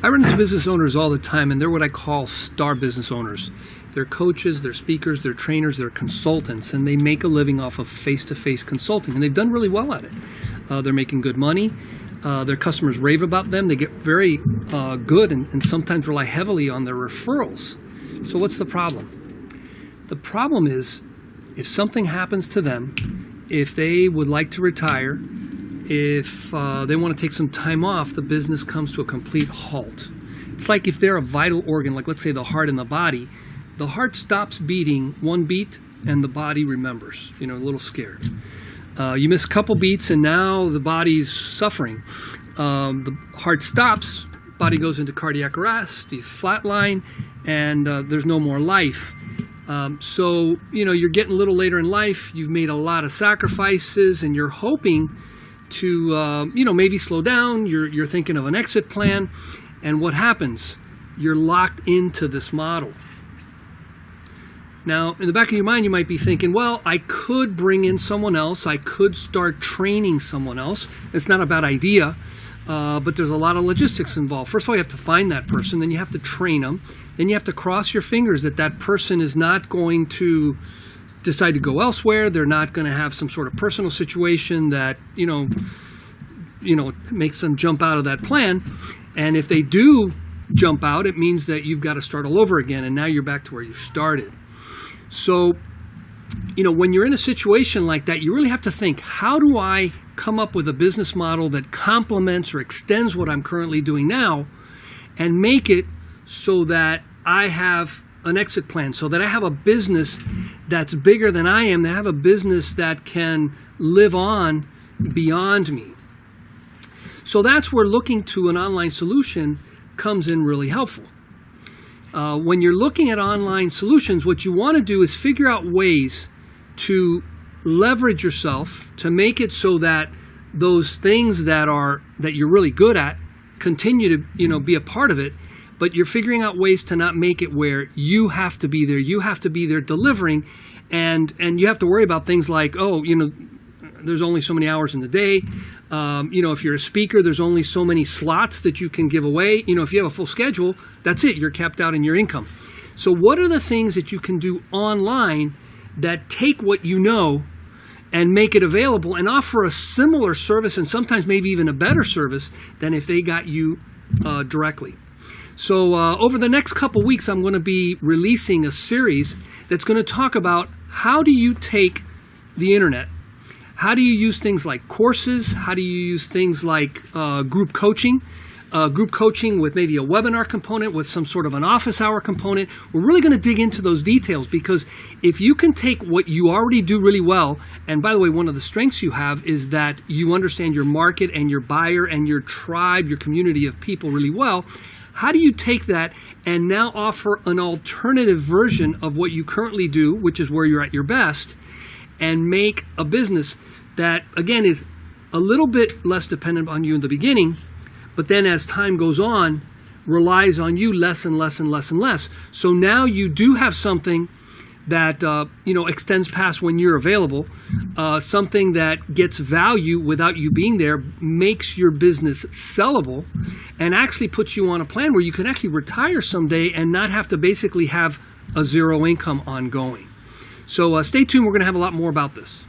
I run into business owners all the time, and they're what I call star business owners. They're coaches, they're speakers, they're trainers, they're consultants, and they make a living off of face-to-face consulting, and they've done really well at it. They're making good money. Their customers rave about them. They get very good and sometimes rely heavily on their referrals. So what's the problem? The problem is if something happens to them, if they would like to retire, if they want to take some time off, the business comes to a complete halt. It's like if they're a vital organ, like let's say the heart in the body, the heart stops beating one beat and the body remembers, a little scared. You miss a couple beats and now the body's suffering. The heart stops, body goes into cardiac arrest, you flatline, and there's no more life. So, you're getting a little later in life, you've made a lot of sacrifices, and you're hoping to, maybe slow down, you're thinking of an exit plan, and what happens? You're locked into this model. Now, in the back of your mind, you might be thinking, well, I could bring in someone else. I could start training someone else. It's not a bad idea, but there's a lot of logistics involved. First of all, you have to find that person. Then you have to train them. Then you have to cross your fingers that that person is not going to decide to go elsewhere. They're not going to have some sort of personal situation that, makes them jump out of that plan. And if they do jump out, it means that you've got to start all over again. And now you're back to where you started. So, when you're in a situation like that, you really have to think, how do I come up with a business model that complements or extends what I'm currently doing now and make it so that I have an exit plan, so that I have a business that's bigger than I am, that I have a business that can live on beyond me. So that's where looking to an online solution comes in really helpful. When you're looking at online solutions, what you want to do is figure out ways to leverage yourself to make it so that those things that you're really good at continue to be a part of it, but you're figuring out ways to not make it where you have to be there. You have to be there delivering, and you have to worry about things like, there's only so many hours in the day. If you're a speaker, there's only so many slots that you can give away. If you have a full schedule, that's it. You're capped out in your income. So what are the things that you can do online that take what you know and make it available and offer a similar service and sometimes maybe even a better service than if they got you directly? So over the next couple weeks, I'm going to be releasing a series that's going to talk about how do you take the internet. How do you use things like courses? How do you use things like group coaching with maybe a webinar component, with some sort of an office hour component? We're really going to dig into those details, because if you can take what you already do really well, and by the way, one of the strengths you have is that you understand your market and your buyer and your tribe, your community of people really well. How do you take that and now offer an alternative version of what you currently do, which is where you're at your best, and make a business that, again, is a little bit less dependent on you in the beginning, but then as time goes on, relies on you less and less and less and less. So now you do have something that extends past when you're available, something that gets value without you being there, makes your business sellable, and actually puts you on a plan where you can actually retire someday and not have to basically have a zero income ongoing. So stay tuned. We're going to have a lot more about this.